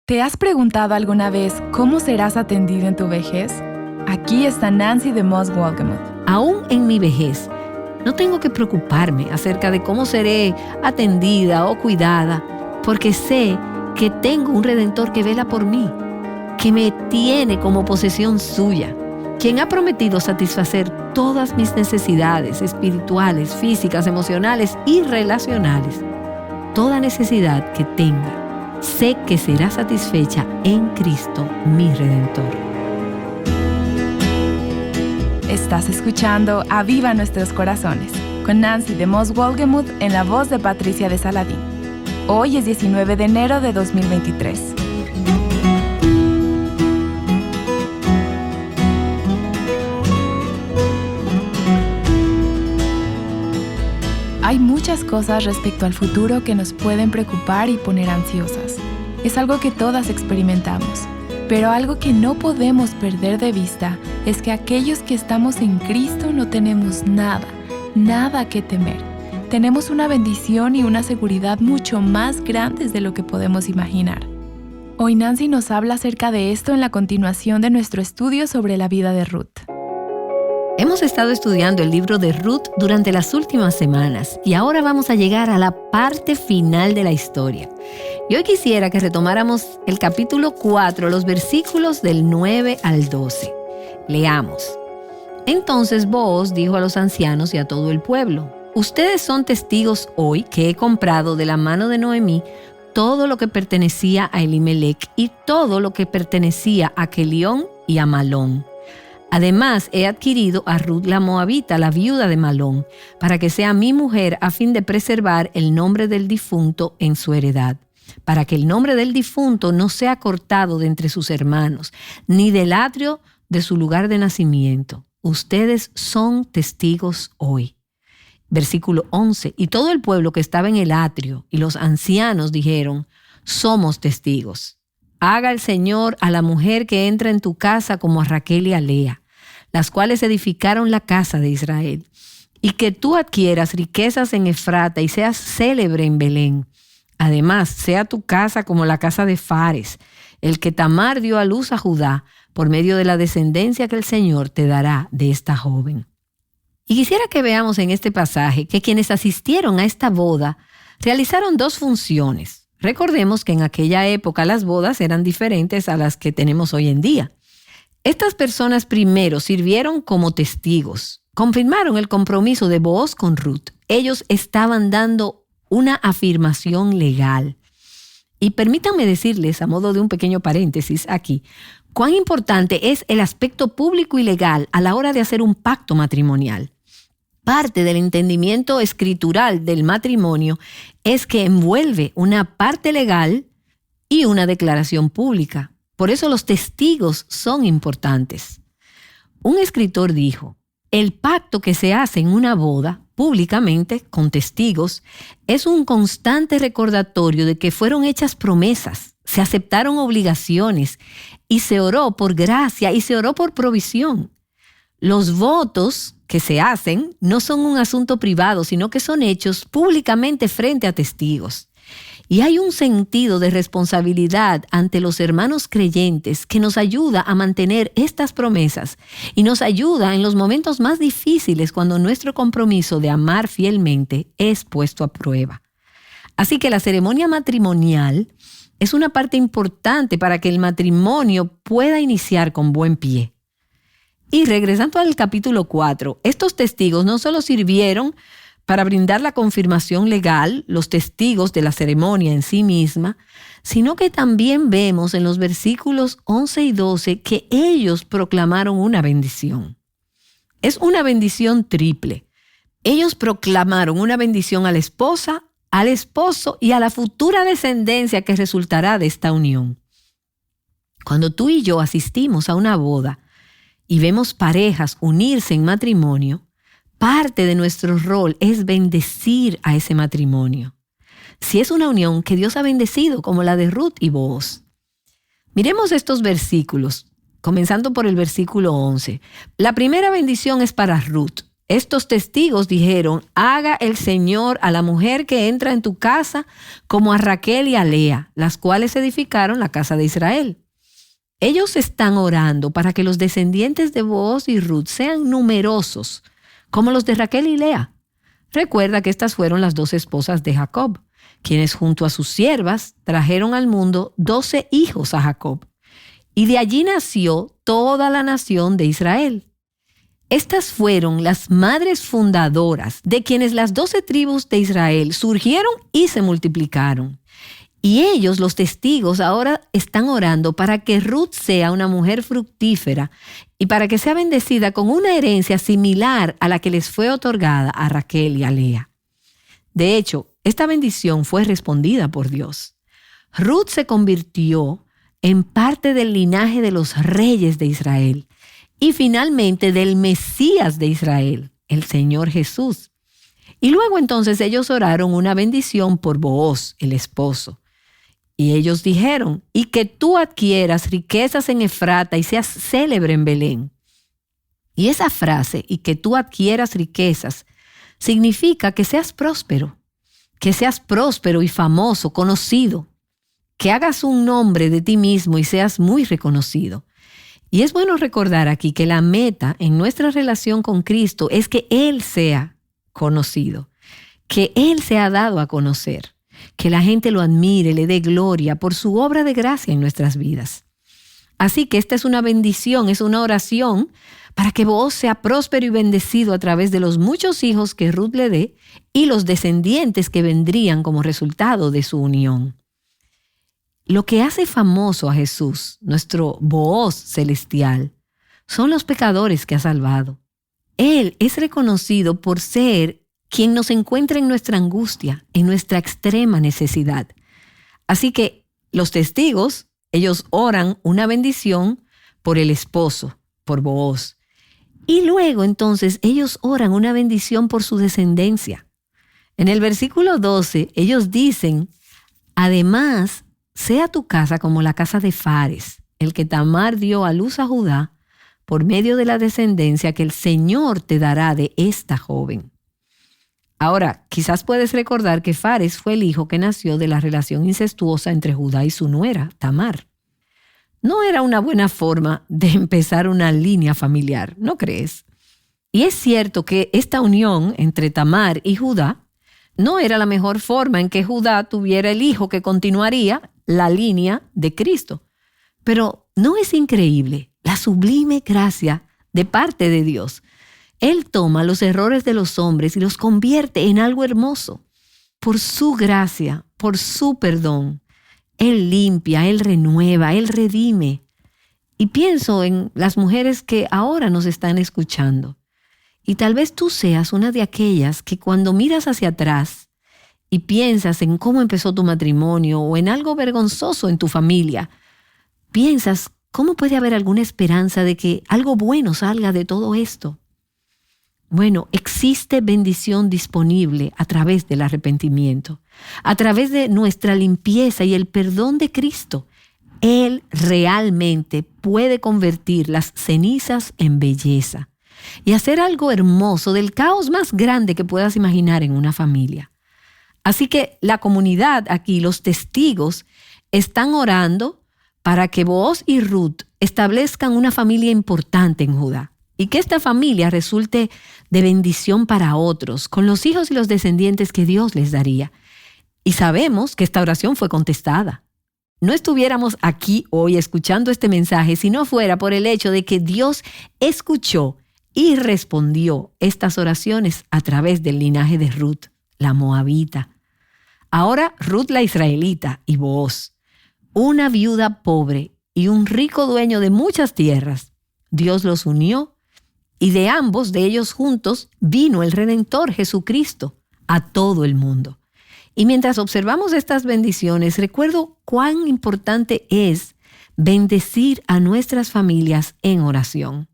¿Te has preguntado alguna vez cómo serás atendido en tu vejez? Aquí está Nancy de Moss Wolgemuth. Aún en mi vejez, no tengo que preocuparme acerca de cómo seré atendida o cuidada, porque sé que tengo un Redentor que vela por mí, que me tiene como posesión suya, quien ha prometido satisfacer todas mis necesidades espirituales, físicas, emocionales y relacionales. Toda necesidad que tenga, sé que será satisfecha en Cristo, mi Redentor. Estás escuchando Aviva Nuestros Corazones, con Nancy de Moss Wolgemuth en la voz de Patricia de Saladín. Hoy es 19 de enero de 2023. Hay muchas cosas respecto al futuro que nos pueden preocupar y poner ansiosas. Es algo que todas experimentamos. Pero algo que no podemos perder de vista es que aquellos que estamos en Cristo no tenemos nada que temer. Tenemos una bendición y una seguridad mucho más grandes de lo que podemos imaginar. Hoy Nancy nos habla acerca de esto en la continuación de nuestro estudio sobre la vida de Ruth. Hemos estado estudiando el libro de Ruth durante las últimas semanas y ahora vamos a llegar a la parte final de la historia. Y hoy quisiera que retomáramos el capítulo 4, los versículos del 9 al 12. Leamos. Entonces Booz dijo a los ancianos y a todo el pueblo: ustedes son testigos hoy que he comprado de la mano de Noemí todo lo que pertenecía a Elimelech y todo lo que pertenecía a Quelión y a Malón. Además, he adquirido a Ruth la Moabita, la viuda de Malón, para que sea mi mujer a fin de preservar el nombre del difunto en su heredad, para que el nombre del difunto no sea cortado de entre sus hermanos, ni del atrio de su lugar de nacimiento. Ustedes son testigos hoy. Versículo 11. Y todo el pueblo que estaba en el atrio y los ancianos dijeron: somos testigos. Haga el Señor a la mujer que entra en tu casa como a Raquel y a Lea, las cuales edificaron la casa de Israel, y que tú adquieras riquezas en Efrata y seas célebre en Belén. Además, sea tu casa como la casa de Fares, el que Tamar dio a luz a Judá, por medio de la descendencia que el Señor te dará de esta joven. Y quisiera que veamos en este pasaje que quienes asistieron a esta boda realizaron dos funciones. Recordemos que en aquella época las bodas eran diferentes a las que tenemos hoy en día. Estas personas primero sirvieron como testigos, confirmaron el compromiso de Booz con Ruth. Ellos estaban dando una afirmación legal. Y permítanme decirles, a modo de un pequeño paréntesis aquí, cuán importante es el aspecto público y legal a la hora de hacer un pacto matrimonial. Parte del entendimiento escritural del matrimonio es que envuelve una parte legal y una declaración pública. Por eso los testigos son importantes. Un escritor dijo: el pacto que se hace en una boda públicamente con testigos es un constante recordatorio de que fueron hechas promesas, se aceptaron obligaciones y se oró por gracia y se oró por provisión. Los votos que se hacen no son un asunto privado, sino que son hechos públicamente frente a testigos. Y hay un sentido de responsabilidad ante los hermanos creyentes que nos ayuda a mantener estas promesas y nos ayuda en los momentos más difíciles cuando nuestro compromiso de amar fielmente es puesto a prueba. Así que la ceremonia matrimonial es una parte importante para que el matrimonio pueda iniciar con buen pie. Y regresando al capítulo 4, estos testigos no solo sirvieron para brindar la confirmación legal, los testigos de la ceremonia en sí misma, sino que también vemos en los versículos 11 y 12 que ellos proclamaron una bendición. Es una bendición triple. Ellos proclamaron una bendición a la esposa, al esposo y a la futura descendencia que resultará de esta unión. Cuando tú y yo asistimos a una boda y vemos parejas unirse en matrimonio, parte de nuestro rol es bendecir a ese matrimonio. Si es una unión que Dios ha bendecido, como la de Ruth y Booz. Miremos estos versículos, comenzando por el versículo 11. La primera bendición es para Ruth. Estos testigos dijeron: haga el Señor a la mujer que entra en tu casa como a Raquel y a Lea, las cuales edificaron la casa de Israel. Ellos están orando para que los descendientes de Booz y Ruth sean numerosos, como los de Raquel y Lea. Recuerda que estas fueron las 2 esposas de Jacob, quienes junto a sus siervas trajeron al mundo 12 hijos a Jacob. Y de allí nació toda la nación de Israel. Estas fueron las madres fundadoras de quienes las 12 tribus de Israel surgieron y se multiplicaron. Y ellos, los testigos, ahora están orando para que Ruth sea una mujer fructífera y para que sea bendecida con una herencia similar a la que les fue otorgada a Raquel y a Lea. De hecho, esta bendición fue respondida por Dios. Ruth se convirtió en parte del linaje de los reyes de Israel y finalmente del Mesías de Israel, el Señor Jesús. Y luego entonces ellos oraron una bendición por Booz, el esposo. Y ellos dijeron: y que tú adquieras riquezas en Efrata y seas célebre en Belén. Y esa frase, y que tú adquieras riquezas, significa que seas próspero y famoso, conocido, que hagas un nombre de ti mismo y seas muy reconocido. Y es bueno recordar aquí que la meta en nuestra relación con Cristo es que Él sea conocido, que Él sea dado a conocer, que la gente lo admire, le dé gloria por su obra de gracia en nuestras vidas. Así que esta es una bendición, es una oración para que Booz sea próspero y bendecido a través de los muchos hijos que Ruth le dé y los descendientes que vendrían como resultado de su unión. Lo que hace famoso a Jesús, nuestro Booz celestial, son los pecadores que ha salvado. Él es reconocido por ser quien nos encuentra en nuestra angustia, en nuestra extrema necesidad. Así que los testigos, ellos oran una bendición por el esposo, por Booz. Y luego entonces ellos oran una bendición por su descendencia. En el versículo 12 ellos dicen: además, sea tu casa como la casa de Fares, el que Tamar dio a luz a Judá, por medio de la descendencia que el Señor te dará de esta joven. Ahora, quizás puedes recordar que Fares fue el hijo que nació de la relación incestuosa entre Judá y su nuera, Tamar. No era una buena forma de empezar una línea familiar, ¿no crees? Y es cierto que esta unión entre Tamar y Judá no era la mejor forma en que Judá tuviera el hijo que continuaría la línea de Cristo. Pero ¿no es increíble la sublime gracia de parte de Dios? Él toma los errores de los hombres y los convierte en algo hermoso. Por su gracia, por su perdón, Él limpia, Él renueva, Él redime. Y pienso en las mujeres que ahora nos están escuchando. Y tal vez tú seas una de aquellas que cuando miras hacia atrás y piensas en cómo empezó tu matrimonio o en algo vergonzoso en tu familia, piensas cómo puede haber alguna esperanza de que algo bueno salga de todo esto. Bueno, existe bendición disponible a través del arrepentimiento, a través de nuestra limpieza y el perdón de Cristo. Él realmente puede convertir las cenizas en belleza y hacer algo hermoso del caos más grande que puedas imaginar en una familia. Así que la comunidad aquí, los testigos, están orando para que Booz y Ruth establezcan una familia importante en Judá y que esta familia resulte de bendición para otros, con los hijos y los descendientes que Dios les daría. Y sabemos que esta oración fue contestada. No estuviéramos aquí hoy escuchando este mensaje si no fuera por el hecho de que Dios escuchó y respondió estas oraciones a través del linaje de Ruth, la moabita. Ahora Ruth la israelita y Booz, una viuda pobre y un rico dueño de muchas tierras. Dios los unió y de ambos, de ellos juntos, vino el Redentor Jesucristo a todo el mundo. Y mientras observamos estas bendiciones, recuerdo cuán importante es bendecir a nuestras familias en oración.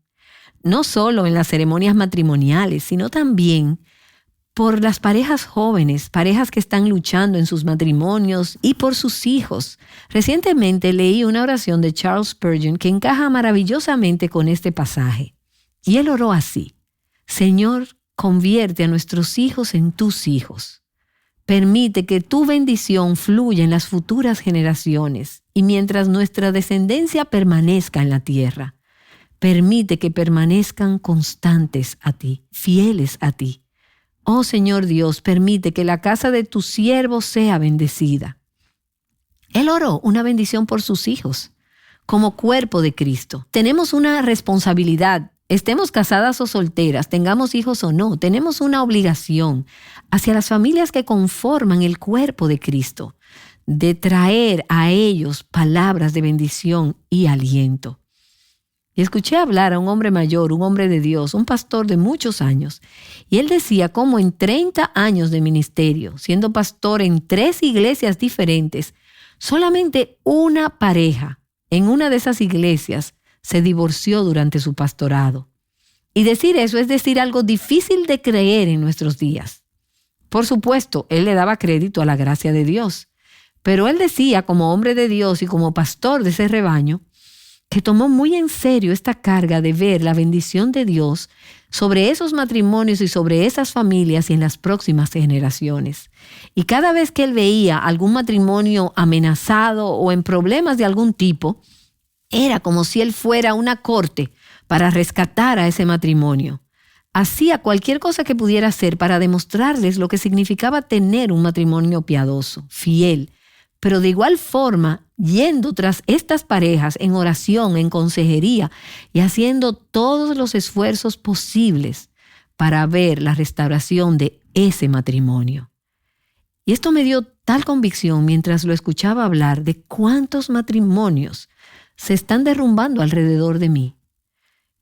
No solo en las ceremonias matrimoniales, sino también por las parejas jóvenes, parejas que están luchando en sus matrimonios y por sus hijos. Recientemente leí una oración de Charles Spurgeon que encaja maravillosamente con este pasaje. Y él oró así: Señor, convierte a nuestros hijos en tus hijos. Permite que tu bendición fluya en las futuras generaciones y mientras nuestra descendencia permanezca en la tierra, permite que permanezcan constantes a ti, fieles a ti. Oh Señor Dios, permite que la casa de tu siervo sea bendecida. Él oró una bendición por sus hijos, como cuerpo de Cristo. Tenemos una responsabilidad. Estemos casadas o solteras, tengamos hijos o no, tenemos una obligación hacia las familias que conforman el cuerpo de Cristo, de traer a ellos palabras de bendición y aliento. Y escuché hablar a un hombre mayor, un hombre de Dios, un pastor de muchos años, y él decía cómo en 30 años de ministerio, siendo pastor en 3 iglesias diferentes, solamente una pareja en una de esas iglesias se divorció durante su pastorado. Y decir eso es decir algo difícil de creer en nuestros días. Por supuesto, él le daba crédito a la gracia de Dios, pero él decía, como hombre de Dios y como pastor de ese rebaño, que tomó muy en serio esta carga de ver la bendición de Dios sobre esos matrimonios y sobre esas familias y en las próximas generaciones. Y cada vez que él veía algún matrimonio amenazado o en problemas de algún tipo, era como si él fuera una corte para rescatar a ese matrimonio. Hacía cualquier cosa que pudiera hacer para demostrarles lo que significaba tener un matrimonio piadoso, fiel, pero de igual forma yendo tras estas parejas en oración, en consejería y haciendo todos los esfuerzos posibles para ver la restauración de ese matrimonio. Y esto me dio tal convicción mientras lo escuchaba hablar de cuántos matrimonios se están derrumbando alrededor de mí.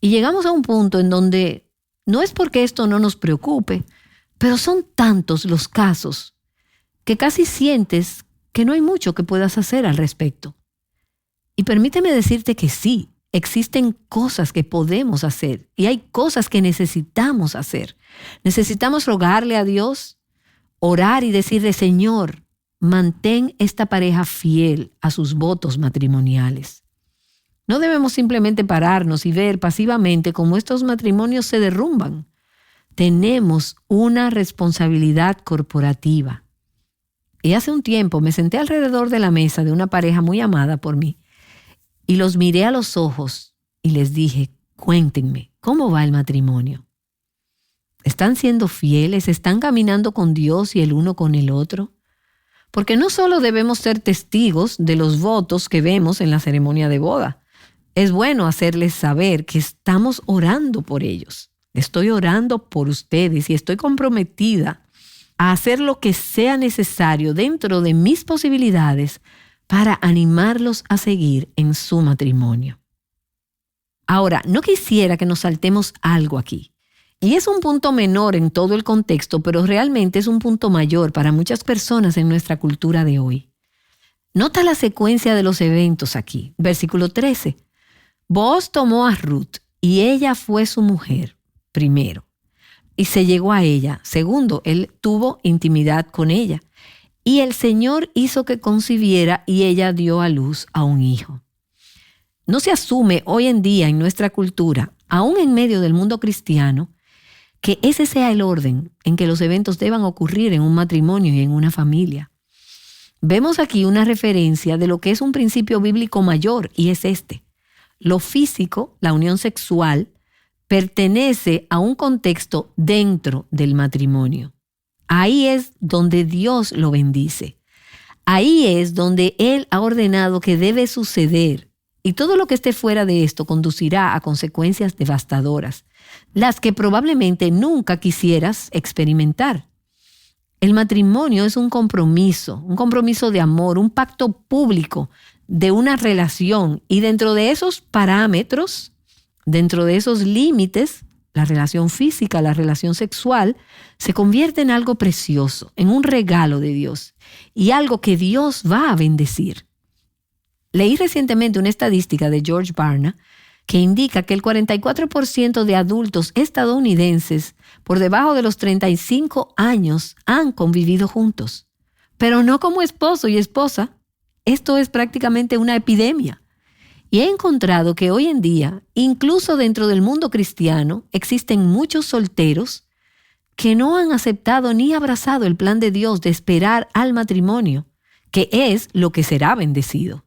Y llegamos a un punto en donde no es porque esto no nos preocupe, pero son tantos los casos que casi sientes que no hay mucho que puedas hacer al respecto. Y permíteme decirte que sí, existen cosas que podemos hacer y hay cosas que necesitamos hacer. Necesitamos rogarle a Dios, orar y decirle, Señor, mantén esta pareja fiel a sus votos matrimoniales. No debemos simplemente pararnos y ver pasivamente cómo estos matrimonios se derrumban. Tenemos una responsabilidad corporativa. Y hace un tiempo me senté alrededor de la mesa de una pareja muy amada por mí y los miré a los ojos y les dije, cuéntenme, ¿cómo va el matrimonio? ¿Están siendo fieles? ¿Están caminando con Dios y el uno con el otro? Porque no solo debemos ser testigos de los votos que vemos en la ceremonia de boda. Es bueno hacerles saber que estamos orando por ellos. Estoy orando por ustedes y estoy comprometida a hacer lo que sea necesario dentro de mis posibilidades para animarlos a seguir en su matrimonio. Ahora, no quisiera que nos saltemos algo aquí. Y es un punto menor en todo el contexto, pero realmente es un punto mayor para muchas personas en nuestra cultura de hoy. Nota la secuencia de los eventos aquí. Versículo 13. Booz tomó a Ruth y ella fue su mujer, primero, y se llegó a ella. Segundo, él tuvo intimidad con ella. Y el Señor hizo que concibiera y ella dio a luz a un hijo. No se asume hoy en día en nuestra cultura, aún en medio del mundo cristiano, que ese sea el orden en que los eventos deban ocurrir en un matrimonio y en una familia. Vemos aquí una referencia de lo que es un principio bíblico mayor y es este. Lo físico, la unión sexual, pertenece a un contexto dentro del matrimonio. Ahí es donde Dios lo bendice. Ahí es donde Él ha ordenado que debe suceder. Y todo lo que esté fuera de esto conducirá a consecuencias devastadoras, las que probablemente nunca quisieras experimentar. El matrimonio es un compromiso de amor, un pacto público de una relación. Y dentro de esos parámetros, dentro de esos límites, la relación física, la relación sexual, se convierte en algo precioso, en un regalo de Dios y algo que Dios va a bendecir. Leí recientemente una estadística de George Barna que indica que el 44% de adultos estadounidenses por debajo de los 35 años han convivido juntos, pero no como esposo y esposa. Esto es prácticamente una epidemia. Y he encontrado que hoy en día, incluso dentro del mundo cristiano, existen muchos solteros que no han aceptado ni abrazado el plan de Dios de esperar al matrimonio, que es lo que será bendecido.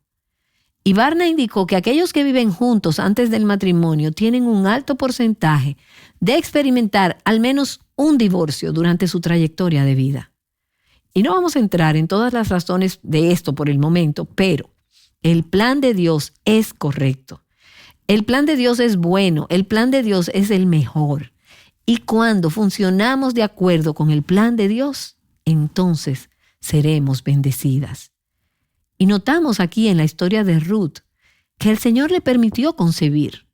Y Barna indicó que aquellos que viven juntos antes del matrimonio tienen un alto porcentaje de experimentar al menos un divorcio durante su trayectoria de vida. Y no vamos a entrar en todas las razones de esto por el momento, pero el plan de Dios es correcto. El plan de Dios es bueno, el plan de Dios es el mejor. Y cuando funcionamos de acuerdo con el plan de Dios, entonces seremos bendecidas. Y notamos aquí en la historia de Ruth que el Señor le permitió concebir.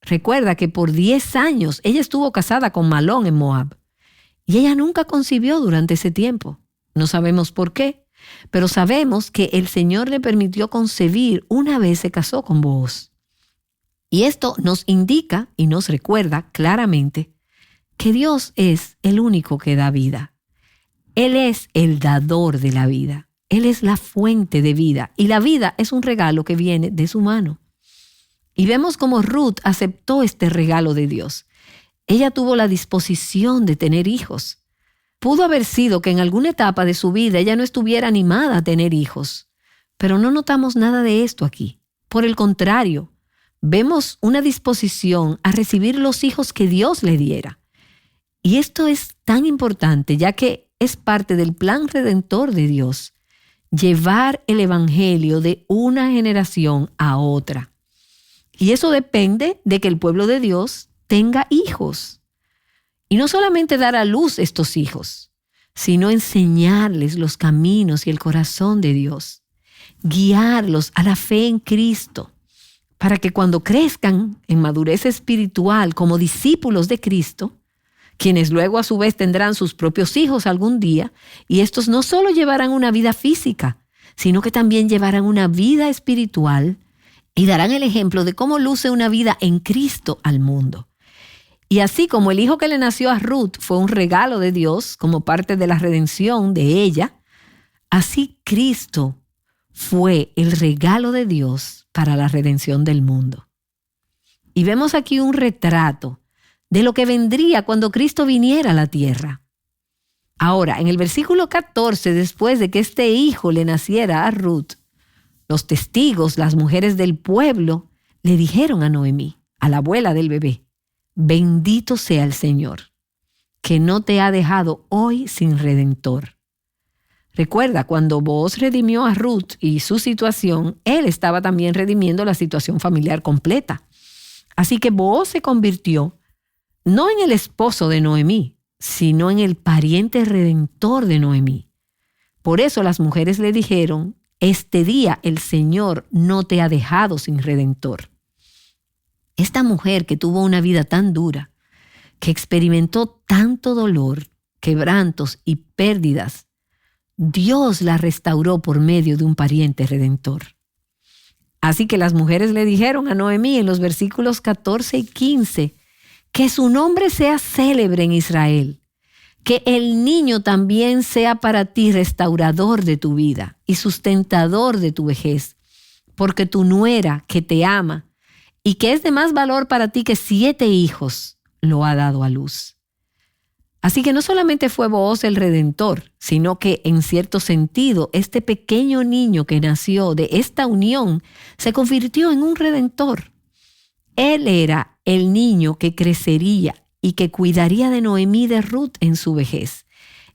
Recuerda que por 10 años ella estuvo casada con Malón en Moab y ella nunca concibió durante ese tiempo. No sabemos por qué, pero sabemos que el Señor le permitió concebir una vez se casó con Booz. Y esto nos indica y nos recuerda claramente que Dios es el único que da vida. Él es el dador de la vida. Él es la fuente de vida y la vida es un regalo que viene de su mano. Y vemos cómo Ruth aceptó este regalo de Dios. Ella tuvo la disposición de tener hijos. Pudo haber sido que en alguna etapa de su vida ella no estuviera animada a tener hijos, pero no notamos nada de esto aquí. Por el contrario, vemos una disposición a recibir los hijos que Dios le diera. Y esto es tan importante ya que es parte del plan redentor de Dios. Llevar el evangelio de una generación a otra. Y eso depende de que el pueblo de Dios tenga hijos. Y no solamente dar a luz estos hijos, sino enseñarles los caminos y el corazón de Dios. Guiarlos a la fe en Cristo, para que cuando crezcan en madurez espiritual como discípulos de Cristo, quienes luego a su vez tendrán sus propios hijos algún día, y estos no solo llevarán una vida física, sino que también llevarán una vida espiritual y darán el ejemplo de cómo luce una vida en Cristo al mundo. Y así como el hijo que le nació a Ruth fue un regalo de Dios como parte de la redención de ella, así Cristo fue el regalo de Dios para la redención del mundo. Y vemos aquí un retrato de lo que vendría cuando Cristo viniera a la tierra. Ahora, en el versículo 14, después de que este hijo le naciera a Ruth, los testigos, las mujeres del pueblo, le dijeron a Noemí, a la abuela del bebé, bendito sea el Señor, que no te ha dejado hoy sin redentor. Recuerda, cuando Booz redimió a Ruth y su situación, él estaba también redimiendo la situación familiar completa. Así que Booz se convirtió no en el esposo de Noemí, sino en el pariente redentor de Noemí. Por eso las mujeres le dijeron, este día el Señor no te ha dejado sin redentor. Esta mujer que tuvo una vida tan dura, que experimentó tanto dolor, quebrantos y pérdidas, Dios la restauró por medio de un pariente redentor. Así que las mujeres le dijeron a Noemí en los versículos 14 y 15, que su nombre sea célebre en Israel, que el niño también sea para ti restaurador de tu vida y sustentador de tu vejez, porque tu nuera que te ama y que es de más valor para ti que 7 hijos, lo ha dado a luz. Así que no solamente fue Booz el redentor, sino que en cierto sentido este pequeño niño que nació de esta unión se convirtió en un redentor. Él era el niño que crecería y que cuidaría de Noemí y de Ruth en su vejez.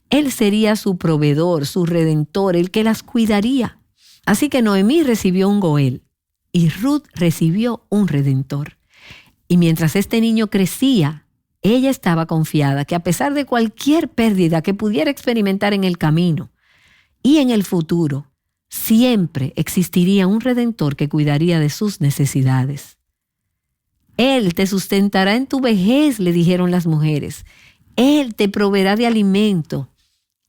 Él sería su proveedor, su redentor, el que las cuidaría. Así que Noemí recibió un Goel y Ruth recibió un redentor. Y mientras este niño crecía, ella estaba confiada que a pesar de cualquier pérdida que pudiera experimentar en el camino y en el futuro, siempre existiría un redentor que cuidaría de sus necesidades. Él te sustentará en tu vejez, le dijeron las mujeres. Él te proveerá de alimento.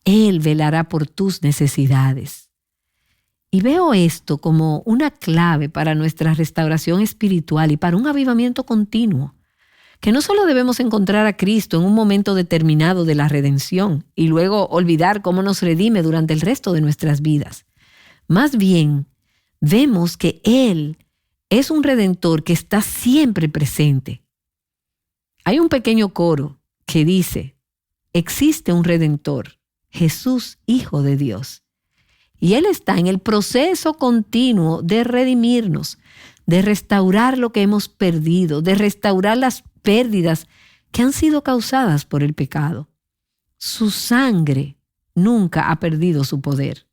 Él velará por tus necesidades. Y veo esto como una clave para nuestra restauración espiritual y para un avivamiento continuo. Que no solo debemos encontrar a Cristo en un momento determinado de la redención y luego olvidar cómo nos redime durante el resto de nuestras vidas. Más bien, vemos que Él es un redentor que está siempre presente. Hay un pequeño coro que dice, existe un Redentor, Jesús, Hijo de Dios. Y Él está en el proceso continuo de redimirnos, de restaurar lo que hemos perdido, de restaurar las pérdidas que han sido causadas por el pecado. Su sangre nunca ha perdido su poder.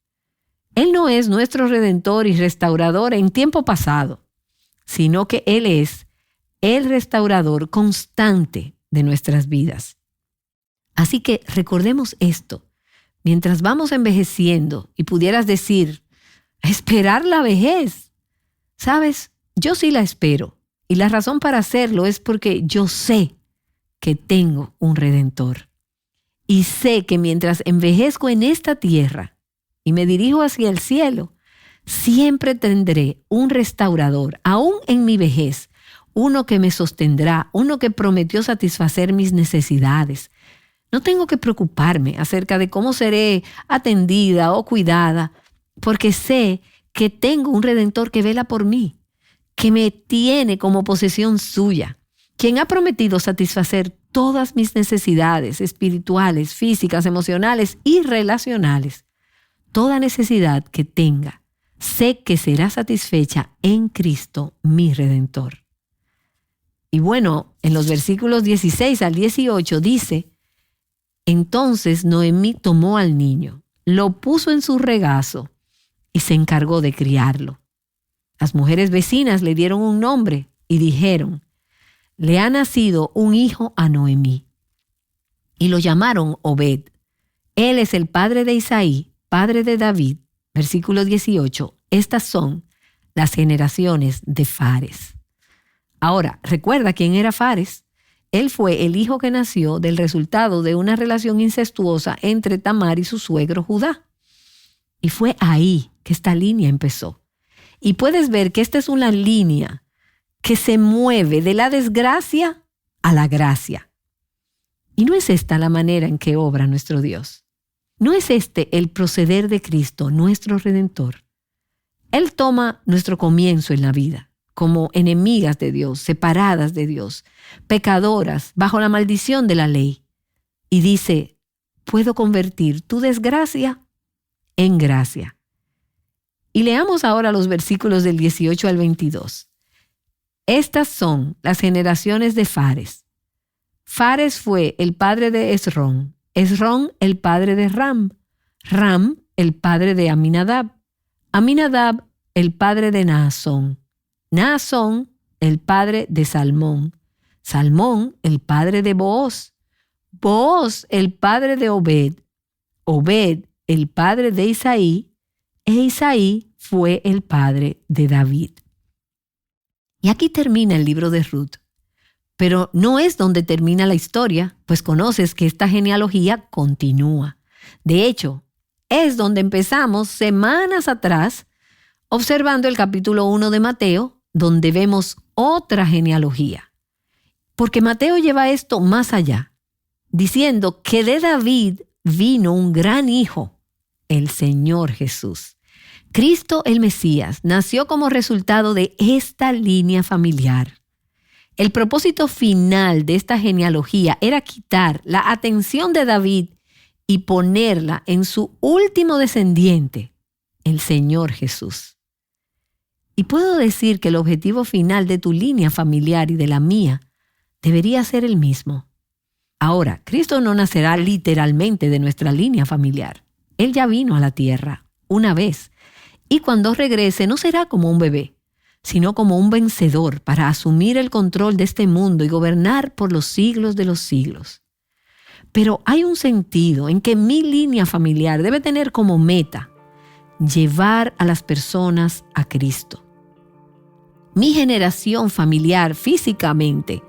Él no es nuestro Redentor y restaurador en tiempo pasado, sino que Él es el restaurador constante de nuestras vidas. Así que recordemos esto, mientras vamos envejeciendo, y pudieras decir, esperar la vejez. ¿Sabes? Yo sí la espero, y la razón para hacerlo es porque yo sé que tengo un Redentor. Y sé que mientras envejezco en esta tierra y me dirijo hacia el cielo, siempre tendré un restaurador, aún en mi vejez, uno que me sostendrá, uno que prometió satisfacer mis necesidades. No tengo que preocuparme acerca de cómo seré atendida o cuidada, porque sé que tengo un Redentor que vela por mí, que me tiene como posesión suya, quien ha prometido satisfacer todas mis necesidades espirituales, físicas, emocionales y relacionales. Toda necesidad que tenga, sé que será satisfecha en Cristo, mi Redentor. Y bueno, en los versículos 16 al 18 dice: entonces Noemí tomó al niño, lo puso en su regazo y se encargó de criarlo. Las mujeres vecinas le dieron un nombre y dijeron: le ha nacido un hijo a Noemí. Y lo llamaron Obed. Él es el padre de Isaí, padre de David. Versículo 18. Estas son las generaciones de Fares. Ahora, recuerda quién era Fares. Él fue el hijo que nació del resultado de una relación incestuosa entre Tamar y su suegro Judá. Y fue ahí que esta línea empezó. Y puedes ver que esta es una línea que se mueve de la desgracia a la gracia. Y no es esta la manera en que obra nuestro Dios. No es este el proceder de Cristo, nuestro Redentor. Él toma nuestro comienzo en la vida como enemigas de Dios, separadas de Dios, pecadoras, bajo la maldición de la ley. Y dice: puedo convertir tu desgracia en gracia. Y leamos ahora los versículos del 18 al 22. Estas son las generaciones de Fares. Fares fue el padre de Esrón, Esrón el padre de Ram, Ram el padre de Aminadab, Aminadab el padre de Naasón, Naasón el padre de Salmón, Salmón el padre de Booz, Booz el padre de Obed, Obed el padre de Isaí, e Isaí fue el padre de David. Y aquí termina el libro de Ruth. Pero no es donde termina la historia, pues conoces que esta genealogía continúa. De hecho, es donde empezamos semanas atrás, observando el capítulo 1 de Mateo, donde vemos otra genealogía. Porque Mateo lleva esto más allá, diciendo que de David vino un gran hijo, el Señor Jesús. Cristo el Mesías nació como resultado de esta línea familiar. El propósito final de esta genealogía era quitar la atención de David y ponerla en su último descendiente, el Señor Jesús. Y puedo decir que el objetivo final de tu línea familiar y de la mía debería ser el mismo. Ahora, Cristo no nacerá literalmente de nuestra línea familiar. Él ya vino a la tierra una vez, y cuando regrese no será como un bebé, sino como un vencedor para asumir el control de este mundo y gobernar por los siglos de los siglos. Pero hay un sentido en que mi línea familiar debe tener como meta llevar a las personas a Cristo. Mi generación familiar físicamente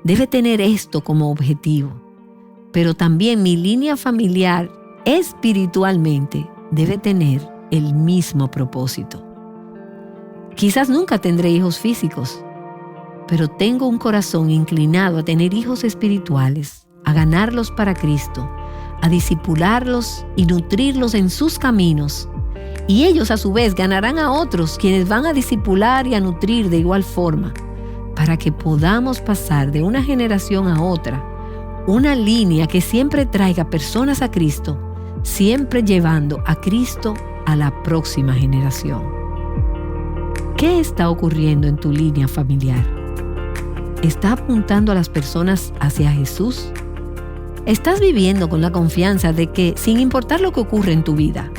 debe tener esto como objetivo, pero también mi línea familiar espiritualmente debe tener el mismo propósito. Quizás nunca tendré hijos físicos, pero tengo un corazón inclinado a tener hijos espirituales, a ganarlos para Cristo, a discipularlos y nutrirlos en sus caminos. Y ellos a su vez ganarán a otros quienes van a discipular y a nutrir de igual forma, para que podamos pasar de una generación a otra una línea que siempre traiga personas a Cristo, siempre llevando a Cristo a la próxima generación. ¿Qué está ocurriendo en tu línea familiar? ¿Está apuntando a las personas hacia Jesús? ¿Estás viviendo con la confianza de que, sin importar lo que ocurre en tu vida,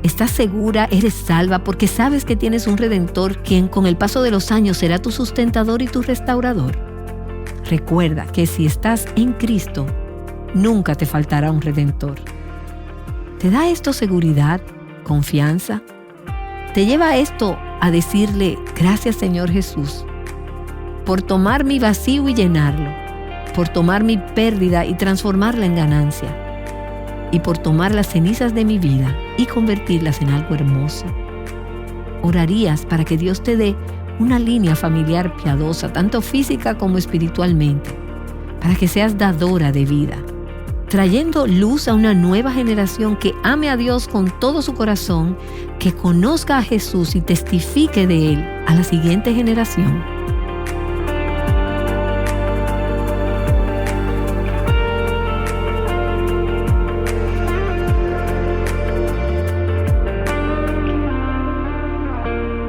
estás segura, eres salva porque sabes que tienes un Redentor quien con el paso de los años será tu sustentador y tu restaurador? Recuerda que si estás en Cristo, nunca te faltará un Redentor. ¿Te da esto seguridad, confianza? ¿Te lleva esto a decirle, gracias Señor Jesús, por tomar mi vacío y llenarlo, por tomar mi pérdida y transformarla en ganancia, y por tomar las cenizas de mi vida y convertirlas en algo hermoso? Orarías para que Dios te dé una línea familiar piadosa, tanto física como espiritualmente, para que seas dadora de vida, trayendo luz a una nueva generación que ame a Dios con todo su corazón, que conozca a Jesús y testifique de Él a la siguiente generación.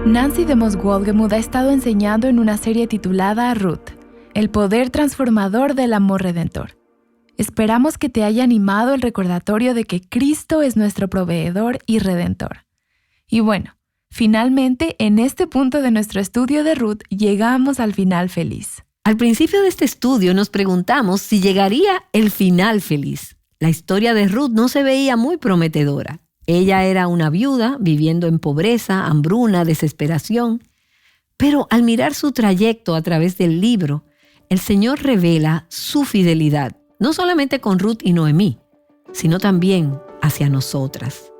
Nancy DeMoss Wolgemuth ha estado enseñando en una serie titulada Ruth, el poder transformador del amor redentor. Esperamos que te haya animado el recordatorio de que Cristo es nuestro proveedor y redentor. Y bueno, finalmente, en este punto de nuestro estudio de Ruth, llegamos al final feliz. Al principio de este estudio nos preguntamos si llegaría el final feliz. La historia de Ruth no se veía muy prometedora. Ella era una viuda viviendo en pobreza, hambruna, desesperación. Pero al mirar su trayecto a través del libro, el Señor revela su fidelidad, no solamente con Ruth y Noemí, sino también hacia nosotras.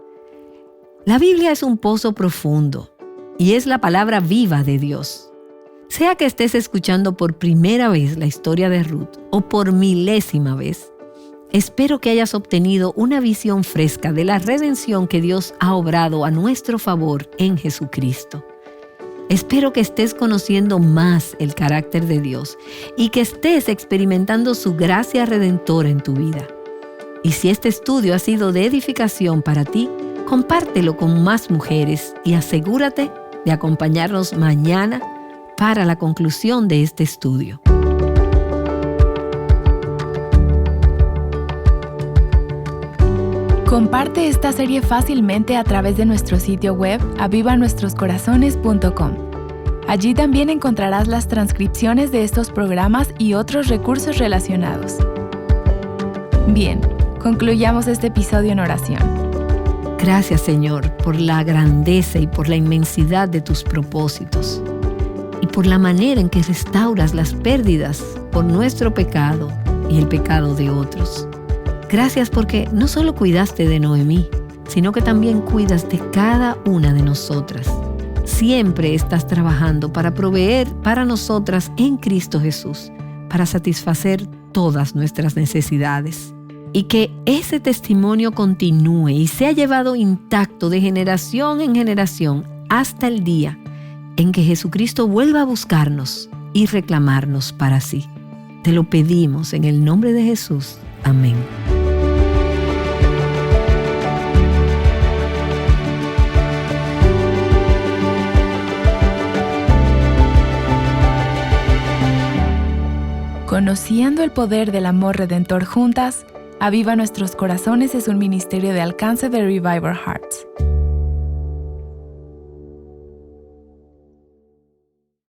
La Biblia es un pozo profundo y es la palabra viva de Dios. Sea que estés escuchando por primera vez la historia de Ruth o por milésima vez, espero que hayas obtenido una visión fresca de la redención que Dios ha obrado a nuestro favor en Jesucristo. Espero que estés conociendo más el carácter de Dios y que estés experimentando su gracia redentora en tu vida. Y si este estudio ha sido de edificación para ti, compártelo con más mujeres y asegúrate de acompañarnos mañana para la conclusión de este estudio. Comparte esta serie fácilmente a través de nuestro sitio web avivanuestroscorazones.com. Allí también encontrarás las transcripciones de estos programas y otros recursos relacionados. Bien, concluyamos este episodio en oración. Gracias, Señor, por la grandeza y por la inmensidad de tus propósitos y por la manera en que restauras las pérdidas por nuestro pecado y el pecado de otros. Gracias porque no solo cuidaste de Noemí, sino que también cuidas de cada una de nosotras. Siempre estás trabajando para proveer para nosotras en Cristo Jesús, para satisfacer todas nuestras necesidades. Y que ese testimonio continúe y sea llevado intacto de generación en generación hasta el día en que Jesucristo vuelva a buscarnos y reclamarnos para sí. Te lo pedimos en el nombre de Jesús. Amén. Conociendo el poder del amor redentor juntas, Aviva Nuestros Corazones es un ministerio de alcance de Revival Hearts.